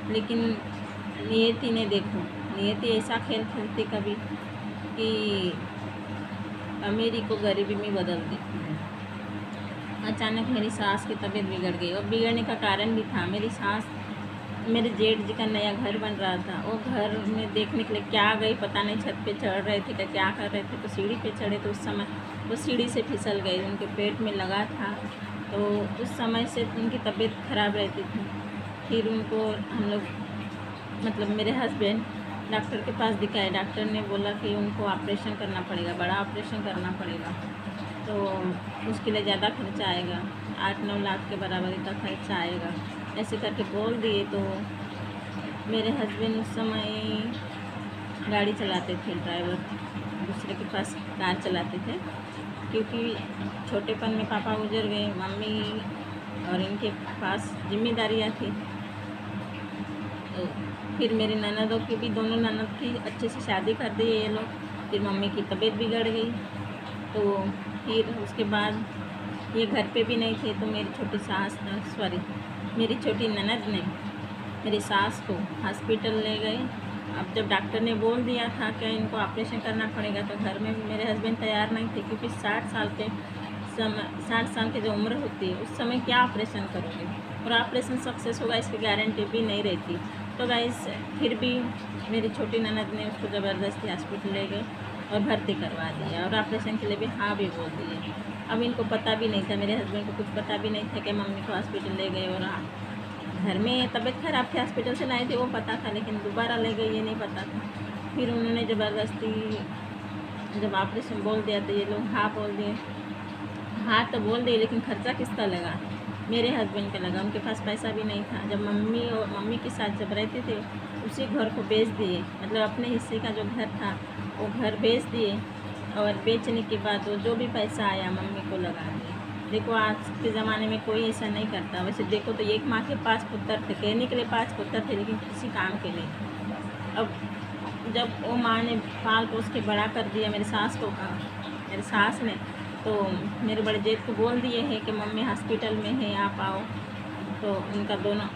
लेकिन नियति ने देखो, नियति ऐसा खेल खेलती कभी कि अमीरी को गरीबी में बदल देती है। अचानक मेरी सास की तबीयत बिगड़ गई, और बिगड़ने का कारण भी था मेरी सास। मेरे जेठ जी का नया घर बन रहा था, वो घर में देखने के लिए क्या गई पता नहीं, छत पे चढ़ रहे थे क्या कर रहे थे, तो सीढ़ी पे चढ़े तो उस समय वो सीढ़ी से फिसल गई, उनके पेट में लगा था। तो उस समय से उनकी तबीयत खराब रहती थी। फिर उनको हम लोग मतलब मेरे हस्बैंड डॉक्टर के पास दिखाए। डॉक्टर ने बोला कि उनको ऑपरेशन करना पड़ेगा, बड़ा ऑपरेशन करना पड़ेगा, तो उसके लिए ज़्यादा खर्चा आएगा, 8-9 लाख के बराबर का खर्चा आएगा, ऐसे करके बोल दिए। तो मेरे हस्बैंड उस समय गाड़ी चलाते थे, ड्राइवर दूसरे के पास कार चलाते थे, क्योंकि छोटेपन में पापा गुजर गए, मम्मी और इनके पास जिम्मेदारियाँ थी। तो फिर मेरी ननदों की भी, दोनों ननद की अच्छे से शादी कर दी ये लोग। फिर मम्मी की तबीयत बिगड़ गई, तो फिर उसके बाद ये घर पे भी नहीं थे, तो मेरी छोटी ननद ने मेरी सास को हॉस्पिटल ले गए। अब जब डॉक्टर ने बोल दिया था कि इनको ऑपरेशन करना पड़ेगा, तो घर में मेरे हस्बैंड तैयार नहीं थे, क्योंकि 60 साल की जो उम्र होती है उस समय क्या ऑपरेशन करोगे, और ऑपरेशन सक्सेस होगा इसकी गारंटी भी नहीं रहती। तो गाइस फिर भी मेरी छोटी ननद ने उसको ज़बरदस्ती हॉस्पिटल ले गए और भर्ती करवा दिया, और ऑपरेशन के लिए भी हाँ भी बोल दिए। अब इनको पता भी नहीं था, मेरे हस्बैंड को कुछ पता भी नहीं था कि मम्मी को हॉस्पिटल ले गए, और घर में तबीयत खराब थी, हॉस्पिटल से लाए थे वो पता था, लेकिन दोबारा ले गए ये नहीं पता था। फिर उन्होंने ज़बरदस्ती जब ऑपरेशन बोल दिया तो ये लोग हाँ बोल दिए। हाँ तो बोल दिए, लेकिन खर्चा किसका लगा? मेरे हस्बैंड का लगा, उनके पास पैसा भी नहीं था। जब मम्मी के साथ जब रहते थे उसी घर को बेच दिए, मतलब अपने हिस्से का जो घर था वो घर बेच दिए, और बेचने के बाद वो जो भी पैसा आया मम्मी को लगा दिए। देखो आज के ज़माने में कोई ऐसा नहीं करता। वैसे देखो तो एक माँ के 5 पुत्र थे, कहने के लिए 5 पुत्र थे, लेकिन किसी काम के लिए। अब जब वो माँ ने पाल पोस के बड़ा कर दिया मेरी सास को, मेरी सास ने तो मेरे बड़े जेठ को बोल दिए हैं कि मम्मी हॉस्पिटल में है, आप आओ। तो उनका दोनों,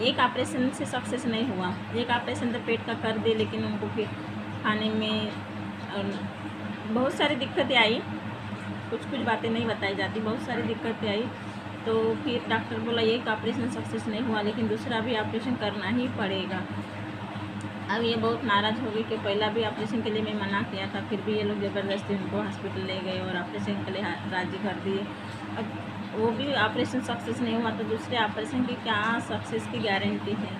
एक ऑपरेशन से सक्सेस नहीं हुआ, एक ऑपरेशन तो पेट का कर दिए, लेकिन उनको फिर खाने में और बहुत सारी दिक्कतें आई। कुछ बातें नहीं बताई जाती, बहुत सारी दिक्कतें आई। तो फिर डॉक्टर बोला एक ऑपरेशन सक्सेस नहीं हुआ, लेकिन दूसरा भी ऑपरेशन करना ही पड़ेगा। अब ये बहुत नाराज़ हो गई कि पहला भी ऑपरेशन के लिए मैं मना किया था, फिर भी ये लोग ज़बरदस्ती उनको हॉस्पिटल ले गए और ऑपरेशन के लिए राज़ी कर दिए। अब वो भी ऑपरेशन सक्सेस नहीं हुआ, तो दूसरे ऑपरेशन की क्या सक्सेस की गारंटी है?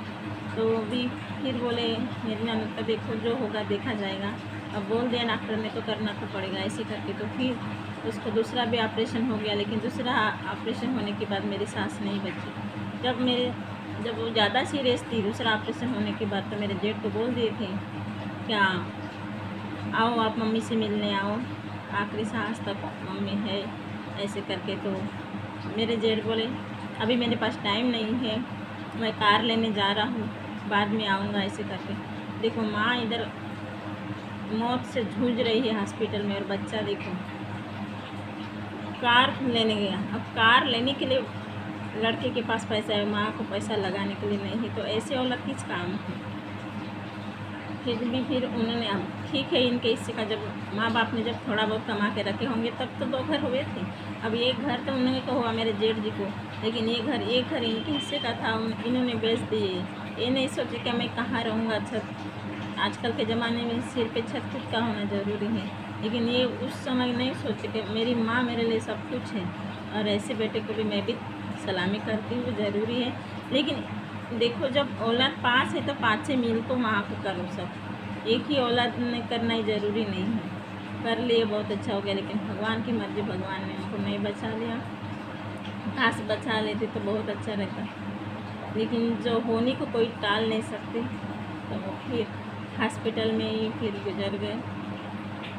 तो भी फिर बोले मेरी ननद का देखो जो होगा देखा जाएगा, अब बोल दिया डॉक्टर ने तो करना तो पड़ेगा, ऐसे करके तो फिर उसको दूसरा भी ऑपरेशन हो गया। लेकिन दूसरा ऑपरेशन होने के बाद मेरी सास नहीं बची। जब वो ज़्यादा सीरियस थी दूसरा ऑपरेशन होने के बाद, तो मेरे जेठ को बोल दिए थे क्या आओ आप मम्मी से मिलने आओ, आखिरी सांस तक मम्मी है, ऐसे करके। तो मेरे जेठ बोले अभी मेरे पास टाइम नहीं है, मैं कार लेने जा रहा हूँ, बाद में आऊँगा, ऐसे करके। देखो माँ इधर मौत से जूझ रही है हॉस्पिटल में, और बच्चा देखो कार लेने गया। अब कार लेने के लिए लड़के के पास पैसा है, माँ को पैसा लगाने के लिए नहीं है, तो ऐसे औलत किस काम है? फिर उन्होंने, अब ठीक है इनके हिस्से का, जब माँ बाप ने जब थोड़ा बहुत कमा के रखे होंगे तब तो 2 घर हुए थे। अब एक घर तो उन्होंने को हुआ मेरे जेठ जी को, लेकिन एक घर इनके हिस्से का था, इन्होंने बेच दिए। ये नहीं सोचे कि मैं कहाँ रहूँगा, छत आजकल के ज़माने में सिर पे छत खुद का होना ज़रूरी है, लेकिन ये उस समय नहीं सोचे कि मेरी माँ मेरे लिए सब कुछ है, और ऐसे बेटे को भी मैं भी सलामी करती हूँ, ज़रूरी है। लेकिन देखो जब औलाद 5 है तो 5 से मिल को माँ को करो सब, एक ही औलाद में करना ही ज़रूरी नहीं है। कर लिए बहुत अच्छा हो गया, लेकिन भगवान की मर्ज़ी, भगवान ने उनको नहीं बचा लिया। काश बचा लेते तो बहुत अच्छा रहता, लेकिन जो होने को कोई टाल नहीं सकते। तो वो फिर हॉस्पिटल में ही फिर गुजर गए,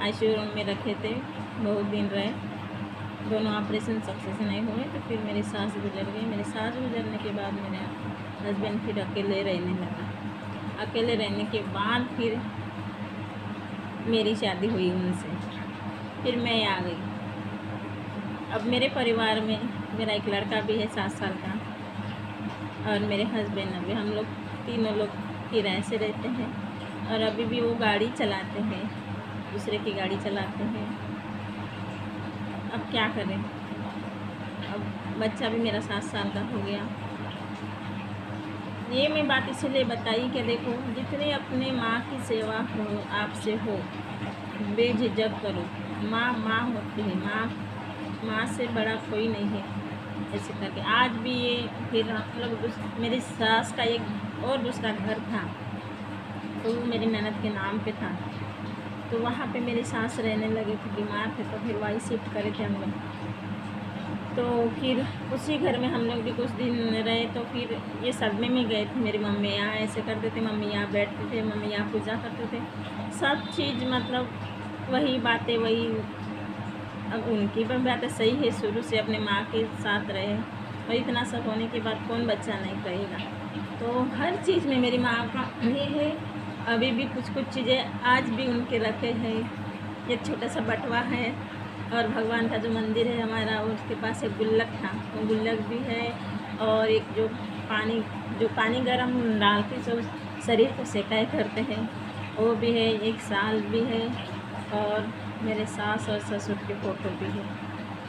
आईसीयू रूम में रखे थे, बहुत दिन रहे, दोनों ऑपरेशन सक्सेस नहीं हुए। तो फिर मेरी सास गुजर गई। मेरी सास गुजरने के बाद मेरा हस्बैंड फिर अकेले रहने लगा। अकेले रहने के बाद फिर मेरी शादी हुई उनसे, फिर मैं आ गई। अब मेरे परिवार में मेरा एक लड़का भी है 7 साल का, और मेरे हस्बैंड, अभी हम लोग तीनों लोग किराए से रहते हैं। और अभी भी वो गाड़ी चलाते हैं, दूसरे की गाड़ी चलाते हैं। अब क्या करें, अब बच्चा भी मेरा 7 साल का हो गया। ये मैं बात इसलिए बताई कि देखो, जितनी अपने माँ की सेवा हो आपसे हो, बेझिझक करो। माँ माँ होती है, माँ से बड़ा कोई नहीं है। ऐसे करके आज भी ये फिर हम लोग मेरी सास का एक और दूसरा घर था, तो वो मेरी ननद के नाम पे था। तो वहाँ पे मेरी सास रहने लगे थे, बीमार थे, तो फिर वहीं शिफ्ट करे थे हम लोग। तो फिर उसी घर में हम लोग भी कुछ दिन रहे। तो फिर ये सदमे में गए थे, मेरी मम्मी यहाँ ऐसे करते थे, मम्मी यहाँ बैठते थे, मम्मी यहाँ पूजा करते थे, सब चीज़ मतलब वही बातें वही। अब उनकी भी बातें सही है, शुरू से अपने माँ के साथ रहे, और इतना सब होने के बाद कौन बच्चा नहीं कहेगा। तो हर चीज़ में मेरी माँ का ये है। अभी भी कुछ कुछ चीज़ें आज भी उनके रखे हैं। एक छोटा सा बटवा है, और भगवान का जो मंदिर है हमारा, उसके पास एक गुल्लक था, वो गुल्लक भी है। और एक जो पानी गर्म डाल के जो शरीर को सेकाई करते हैं, वो भी है। एक साल भी है, और मेरे सास और ससुर की फ़ोटो भी है।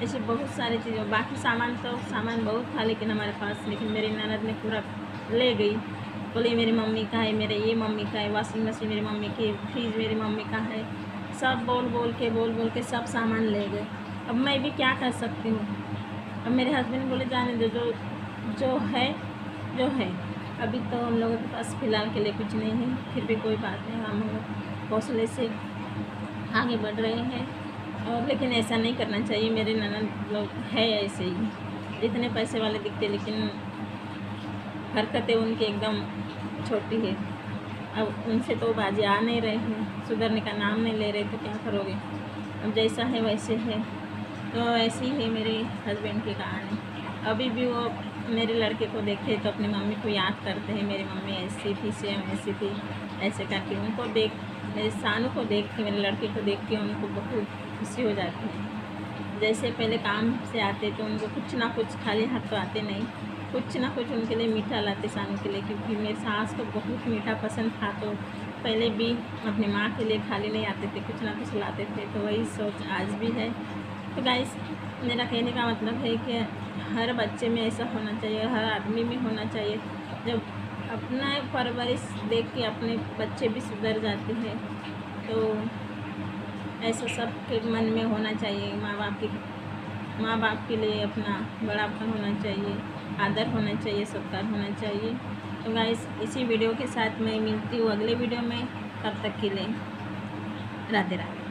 ऐसी बहुत सारी चीज़ें, बाकी सामान बहुत था लेकिन हमारे पास, लेकिन मेरी ननद ने पूरा ले गई। बोली मेरी मम्मी का है, मेरे ये मम्मी का है, वॉशिंग मशीन मेरी मम्मी की, फ्रिज मेरी मम्मी का है, सब बोल बोल के सब सामान ले गए। अब मैं भी क्या कर सकती हूँ। अब मेरे हस्बैंड बोले जाने दो, जो है। अभी तो हम लोगों के पास फ़िलहाल के लिए कुछ नहीं है, फिर भी कोई बात नहीं, हम लोग हौसले से आगे बढ़ रहे हैं। और लेकिन ऐसा नहीं करना चाहिए। मेरे ननद लोग है ऐसे ही, इतने पैसे वाले दिखते, लेकिन हरकतें उनकी एकदम छोटी है। अब उनसे तो बाजी आ नहीं रहे हैं, सुधरने का नाम नहीं ले रहे, तो क्या करोगे। अब जैसा है वैसे है। तो ऐसी है मेरे हस्बैंड की कहानी। अभी भी वो मेरे लड़के को देखते तो अपनी मम्मी को याद करते हैं, मेरी मम्मी ऐसी थी, सेम ऐसी थी, ऐसे करके उनको मेरे सानू को देख के, मेरे लड़के को देख के उनको बहुत खुशी हो जाती है। जैसे पहले काम से आते तो उनको कुछ ना कुछ, खाली हाथ तो आते नहीं, कुछ ना कुछ उनके लिए मीठा लाते सानू के लिए, क्योंकि मेरी सास को बहुत मीठा पसंद था। तो पहले भी अपनी माँ के लिए खाली नहीं आते थे, कुछ ना कुछ लाते थे। तो वही सोच आज भी है। तो गाइस, मेरा कहने का मतलब है कि हर बच्चे में ऐसा होना चाहिए, हर आदमी में होना चाहिए। जब अपना परवरिश देख के अपने बच्चे भी सुधर जाते हैं, तो ऐसा सबके मन में होना चाहिए। माँ बाप के लिए अपना बड़ापन होना चाहिए, आदर होना चाहिए, सत्कार होना चाहिए। तो गाइस, इसी वीडियो के साथ मैं मिलती हूँ अगले वीडियो में। तब तक के लिए राधे राधे।